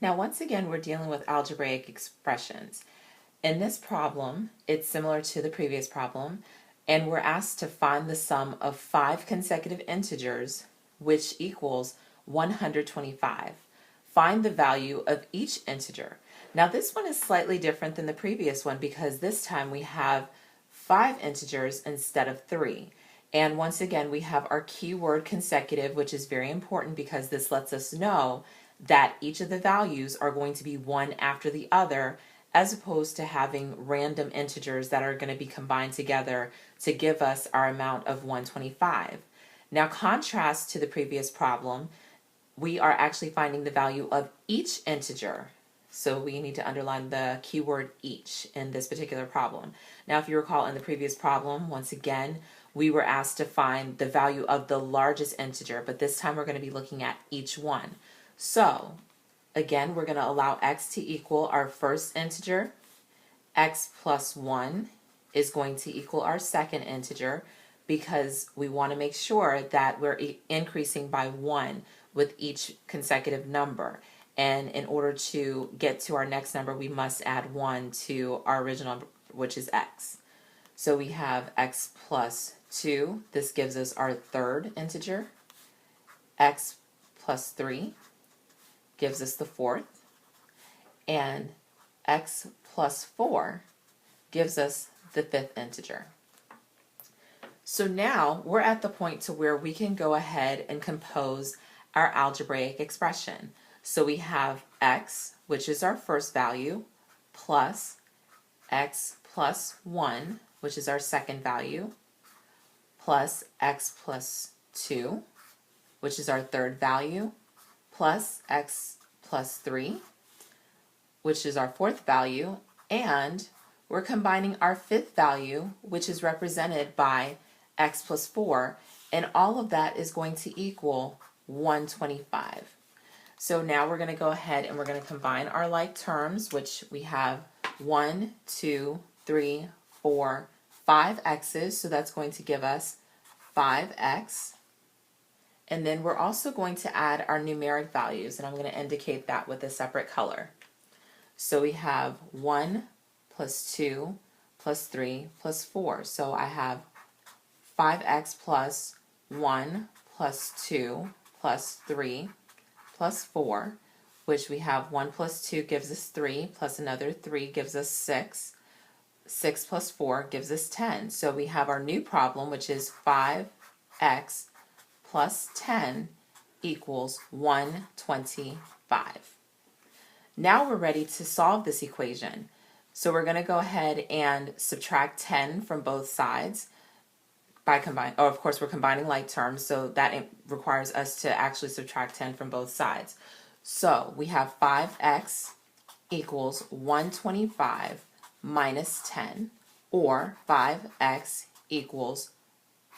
Now, once again, we're dealing with algebraic expressions. In this problem, it's similar to the previous problem, and we're asked to find the sum of 5 consecutive integers, which equals 125. Find the value of each integer. Now, this one is slightly different than the previous one because this time we have 5 integers instead of 3. And once again, we have our keyword consecutive, which is very important because this lets us know that each of the values are going to be one after the other, as opposed to having random integers that are going to be combined together to give us our amount of 125. Now, contrast to the previous problem, we are actually finding the value of each integer. So we need to underline the keyword each in this particular problem. Now, if you recall in the previous problem, once again, we were asked to find the value of the largest integer, but this time we're going to be looking at each one. So, again, we're going to allow x to equal our first integer. X plus 1 is going to equal our second integer because we want to make sure that we're increasing by 1 with each consecutive number. And in order to get to our next number, we must add 1 to our original, which is x. So we have x plus 2. This gives us our third integer. X plus 3 gives us the fourth, and x plus 4 gives us the fifth integer. So now we're at the point to where we can go ahead and compose our algebraic expression. So we have x, which is our first value, plus x plus 1, which is our second value, plus x plus 2, which is our third value, plus x plus 3, which is our fourth value, and we're combining our fifth value, which is represented by x plus 4, and all of that is going to equal 125. So now we're going to go ahead and we're going to combine our like terms, which we have 1, 2, 3, 4, 5 x's, so that's going to give us 5x. And then we're also going to add our numeric values, and I'm going to indicate that with a separate color. So we have 1 plus 2 plus 3 plus 4. So I have 5x plus 1 plus 2 plus 3 plus 4, which we have 1 plus 2 gives us 3, plus another 3 gives us 6. 6 plus 4 gives us 10. So we have our new problem, which is 5x plus 10 equals 125. Now we're ready to solve this equation. So we're going to go ahead and subtract 10 from both sides by of course we're combining like terms, so that requires us to actually subtract 10 from both sides. So we have 5x equals 125 minus 10, or 5x equals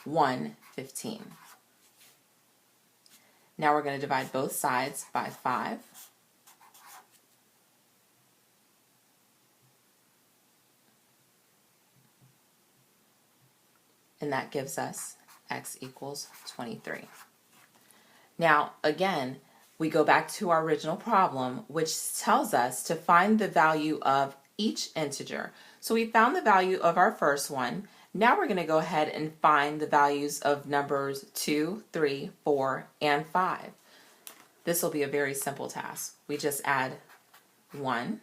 115. Now we're going to divide both sides by 5. And that gives us x equals 23. Now, again, we go back to our original problem, which tells us to find the value of each integer. So we found the value of our first one. Now we're going to go ahead and find the values of numbers 2, 3, 4, and 5. This will be a very simple task. We just add 1,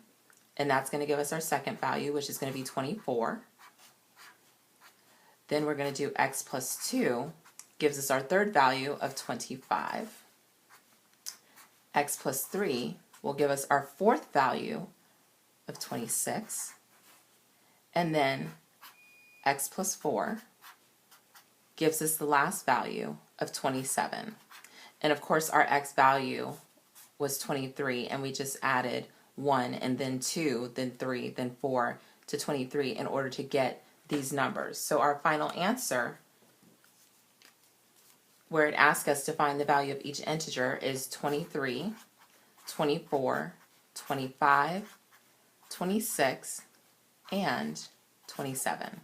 and that's going to give us our second value, which is going to be 24. Then we're going to do x plus 2, gives us our third value of 25. X plus 3 will give us our fourth value of 26. And then x plus 4 gives us the last value of 27. And of course our x value was 23, and we just added 1 and then 2, then 3, then 4 to 23 in order to get these numbers. So our final answer, where it asks us to find the value of each integer, is 23, 24, 25, 26, and 27.